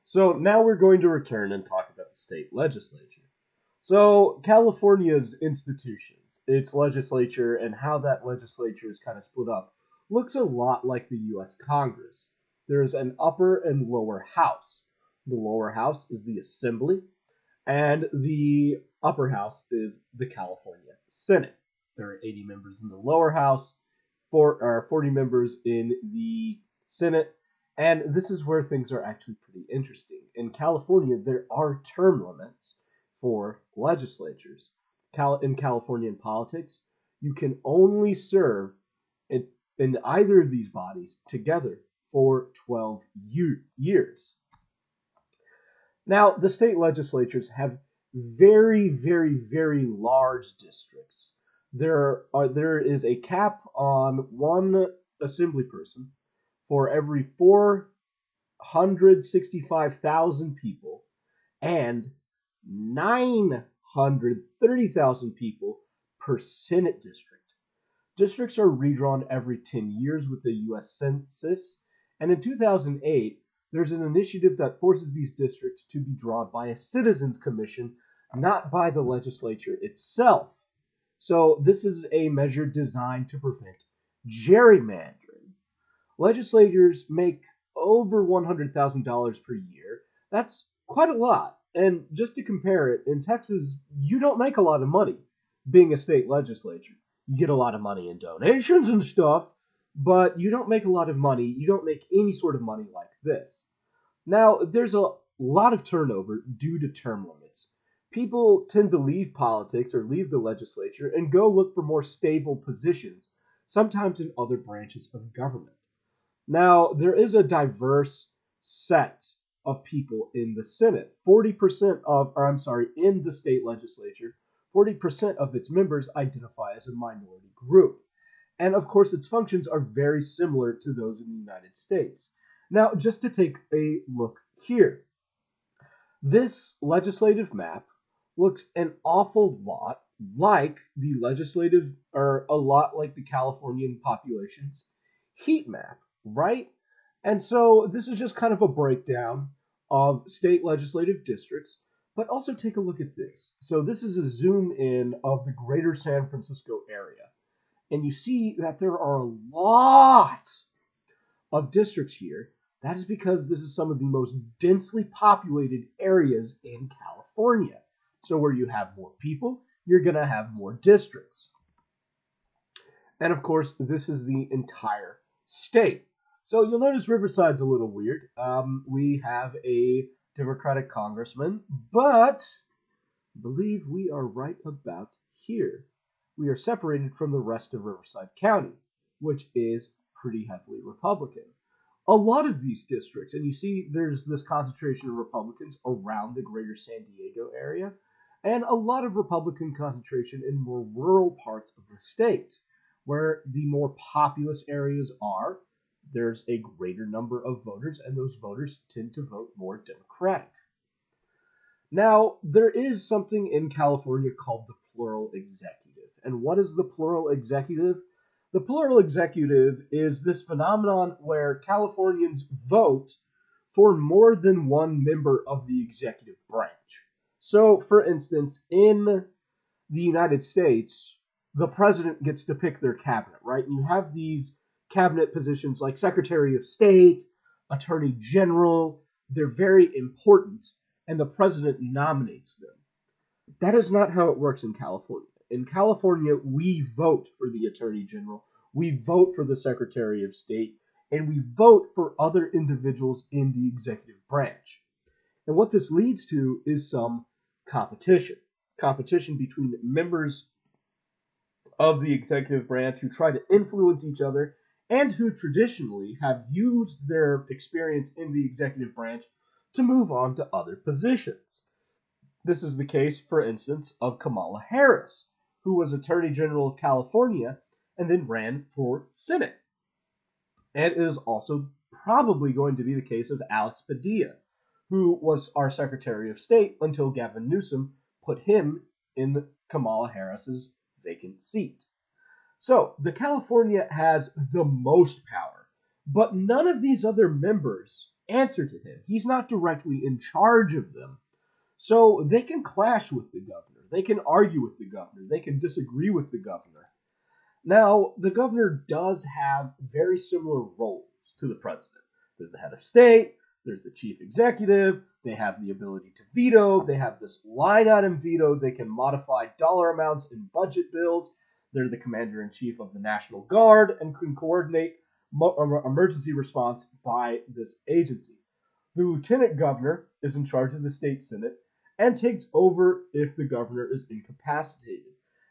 So now we're going to return and talk about the state legislature. So California's institutions, its legislature, and how that legislature is kind of split up, looks a lot like the U.S. Congress. There's an upper and lower house. The lower house is the Assembly, and the upper house is the California Senate. There are 80 members in the lower house, 40 members in the Senate, and this is where things are actually pretty interesting. In California, there are term limits for legislatures. In Californian politics, you can only serve in, in either of these bodies together for 12 years. Now, the state legislatures have very, very, very large districts. There is a cap on one assembly person for every 465,000 people and 930,000 people per Senate district. Districts are redrawn every 10 years with the U.S. Census, and in 2008, there's an initiative that forces these districts to be drawn by a citizens commission, not by the legislature itself. So, this is a measure designed to prevent gerrymandering. Legislators make over $100,000 per year. That's quite a lot. And just to compare it, in Texas, you don't make a lot of money being a state legislature. You get a lot of money in donations and stuff, but you don't make a lot of money. You don't make any sort of money like this. Now, there's a lot of turnover due to term limits. People tend to leave politics or leave the legislature and go look for more stable positions, sometimes in other branches of government. Now, there is a diverse set of people in the Senate. 40% of, or I'm sorry, in the state legislature, 40% of its members identify as a minority group. And of course, its functions are very similar to those in the United States. Now, just to take a look here, this legislative map looks an awful lot like the legislative, or a lot like the Californian population's heat map, right? And so this is just kind of a breakdown of state legislative districts, but also take a look at this. So this is a zoom in of the greater San Francisco area. And you see that there are a lot of districts here. That is because this is some of the most densely populated areas in California. So where you have more people, you're going to have more districts. And of course, this is the entire state. So you'll notice Riverside's a little weird. We have a Democratic congressman, but I believe we are right about here. We are separated from the rest of Riverside County, which is pretty heavily Republican. A lot of these districts, and you see there's this concentration of Republicans around the greater San Diego area, and a lot of Republican concentration in more rural parts of the state. Where the more populous areas are, there's a greater number of voters, and those voters tend to vote more Democratic. Now, there is something in California called the plural executive. And what is the plural executive? The plural executive is this phenomenon where Californians vote for more than one member of the executive branch. So, for instance, in the United States, the president gets to pick their cabinet, right? You have these cabinet positions like Secretary of State, Attorney General. They're very important, and the president nominates them. That is not how it works in California. In California, we vote for the Attorney General, we vote for the Secretary of State, and we vote for other individuals in the executive branch. And what this leads to is some competition. Competition between members of the executive branch who try to influence each other and who traditionally have used their experience in the executive branch to move on to other positions. This is the case, for instance, of Kamala Harris, who was Attorney General of California and then ran for Senate. And it is also probably going to be the case of Alex Padilla, who was our Secretary of State until Gavin Newsom put him in Kamala Harris's vacant seat. So, the California has the most power, but none of these other members answer to him. He's not directly in charge of them. So they can clash with the governor. They can argue with the governor. They can disagree with the governor. Now, the governor does have very similar roles to the president. There's the head of state, there's the chief executive, they have the ability to veto, they have this line item veto, they can modify dollar amounts in budget bills, they're the commander in chief of the National Guard and can coordinate emergency response by this agency. The lieutenant governor is in charge of the state senate and takes over if the governor is incapacitated.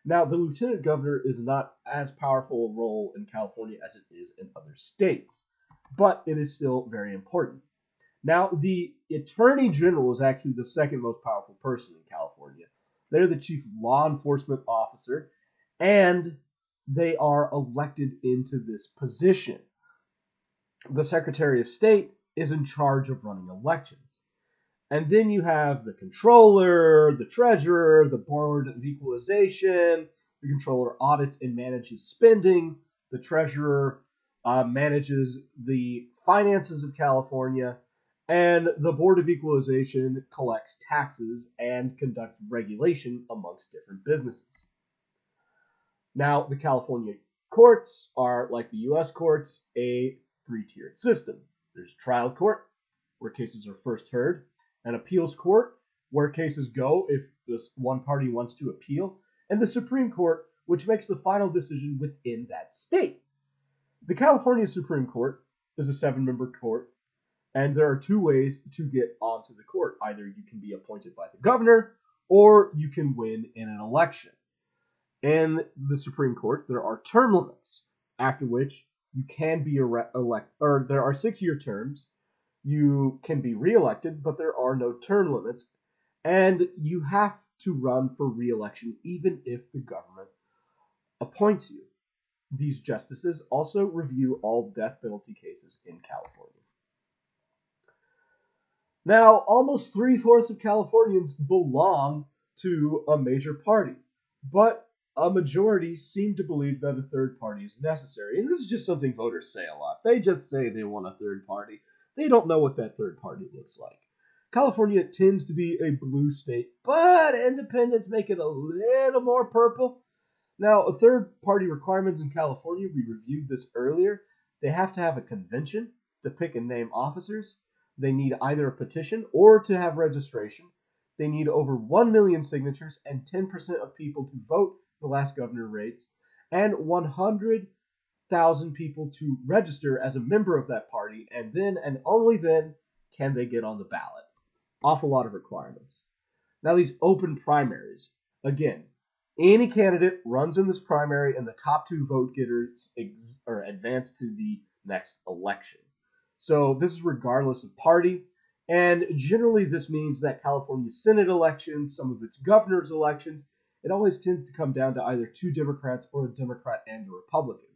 Now, the lieutenant governor is not as powerful a role in California as it is in other states, but it is still very important. Now, the attorney general is actually the second most powerful person in California. They're the chief law enforcement officer, and they are elected into this position. The secretary of state is in charge of running elections. And then you have the controller, the treasurer, the board of equalization. The controller audits and manages spending. The treasurer manages the finances of California. And the board of equalization collects taxes and conducts regulation amongst different businesses. Now, the California courts are, like the U.S. courts, a three-tiered system. There's a trial court, where cases are first heard, an appeals court, where cases go if this one party wants to appeal, and the Supreme Court, which makes the final decision within that state. The California Supreme Court is a 7-member court, and there are 2 ways to get onto the court. Either you can be appointed by the governor, or you can win in an election. In the Supreme Court, there are term limits, after which you can be elected, or there are 6-year terms. You can be reelected, but there are no term limits, and you have to run for reelection even if the government appoints you. These justices also review all death penalty cases in California. Now, almost 3/4 of Californians belong to a major party, but a majority seem to believe that a third party is necessary. And this is just something voters say a lot. They just say they want a third party. They don't know what that third party looks like. California tends to be a blue state, but independents make it a little more purple. Now, a third party requirements in California, we reviewed this earlier. They have to have a convention to pick and name officers. They need either a petition or to have registration. They need over 1 million signatures and 10% of people to vote the last governor rates, and 100,000 people to register as a member of that party, and then and only then can they get on the ballot. Awful lot of requirements. Now, these open primaries, again, any candidate runs in this primary, and the top 2 vote getters are advanced to the next election. So this is regardless of party, and generally this means that California Senate elections, some of its governor's elections, it always tends to come down to either 2 Democrats or a Democrat and a Republican.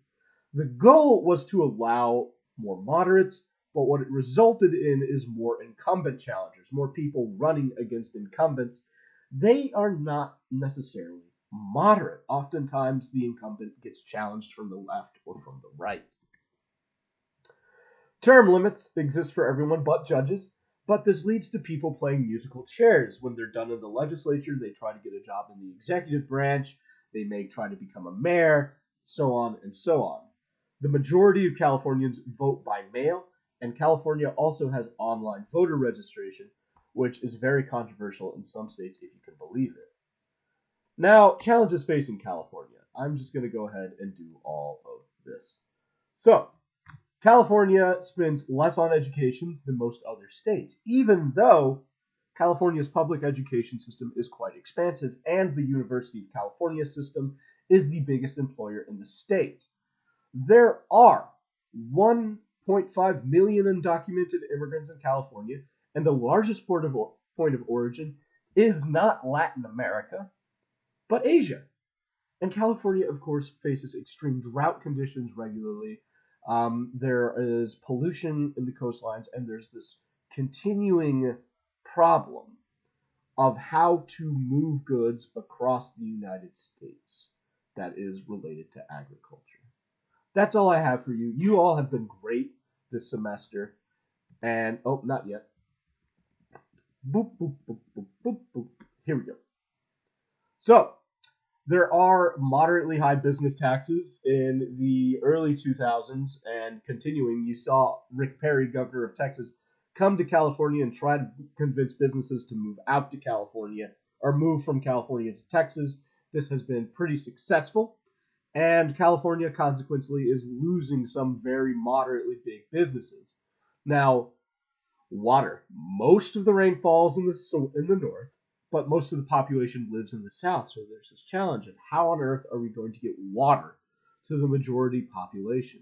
The goal was to allow more moderates, but what it resulted in is more incumbent challengers, more people running against incumbents. They are not necessarily moderate. Oftentimes, the incumbent gets challenged from the left or from the right. Term limits exist for everyone but judges, but this leads to people playing musical chairs. When they're done in the legislature, they try to get a job in the executive branch, they may try to become a mayor, so on and so on. The majority of Californians vote by mail, and California also has online voter registration, which is very controversial in some states, if you can believe it. Now, challenges facing California. I'm just going to go ahead and do all of this. So, California spends less on education than most other states, even though California's public education system is quite expansive, and the University of California system is the biggest employer in the state. There are 1.5 million undocumented immigrants in California, and the largest point of origin is not Latin America, but Asia. And California, of course, faces extreme drought conditions regularly. There is pollution in the coastlines, and there's this continuing problem of how to move goods across the United States that is related to agriculture. That's all I have for you. You all have been great this semester. And, oh, not yet. Boop, boop, boop, boop, boop, boop. Here we go. So, there are moderately high business taxes in the early 2000s and continuing. You saw Rick Perry, governor of Texas, come to California and try to convince businesses to move out to California or move from California to Texas. This has been pretty successful, and California consequently is losing some very moderately big businesses. Now, water. Most of the rain falls in the north, but most of the population lives in the south. So there's this challenge of how on earth are we going to get water to the majority population?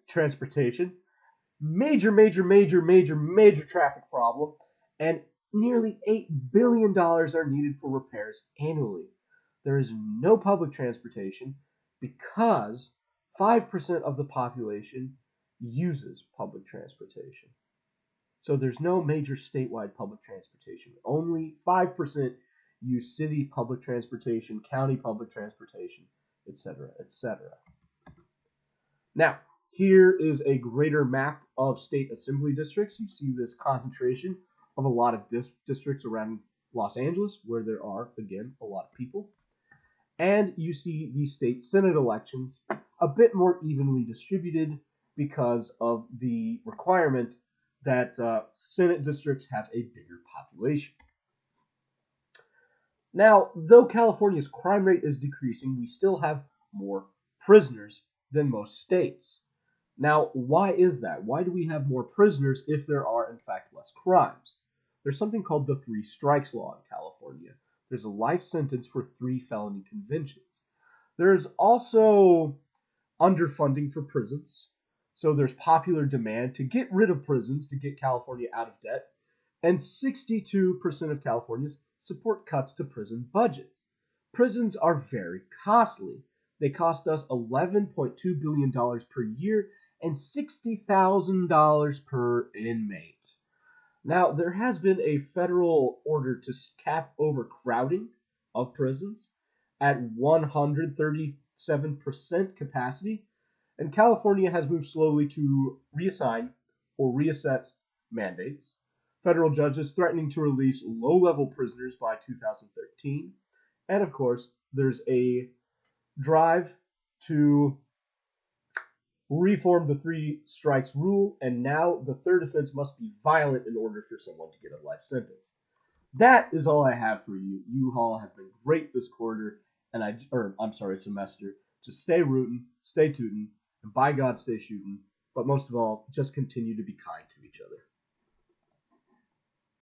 Transportation, major traffic problem, and nearly $8 billion are needed for repairs annually. There is no public transportation because 5% of the population uses public transportation. So there's no major statewide public transportation. Only 5% use city public transportation, county public transportation, etc., etc. Now, here is a greater map of state assembly districts. You see this concentration of a lot of districts around Los Angeles, where there are, again, a lot of people. And you see the state senate elections a bit more evenly distributed because of the requirement that senate districts have a bigger population. Now, though California's crime rate is decreasing, we still have more prisoners than most states. Now, why is that? Why do we have more prisoners if there are, in fact, less crimes? There's something called the three strikes law in California. There's a life sentence for 3 felony convictions. There's also underfunding for prisons. So there's popular demand to get rid of prisons to get California out of debt. And 62% of Californians support cuts to prison budgets. Prisons are very costly. They cost us $11.2 billion per year and $60,000 per inmate. Now, there has been a federal order to cap overcrowding of prisons at 137% capacity, and California has moved slowly to reassign or reassess mandates. Federal judges threatening to release low level prisoners by 2013. And of course, there's a drive to reform the 3 strikes rule, and now the third offense must be violent in order for someone to get a life sentence. That is all I have for you. You all have been great this quarter, and semester. Just stay rooting, stay tooting, and by God, stay shooting. But most of all, just continue to be kind to each other.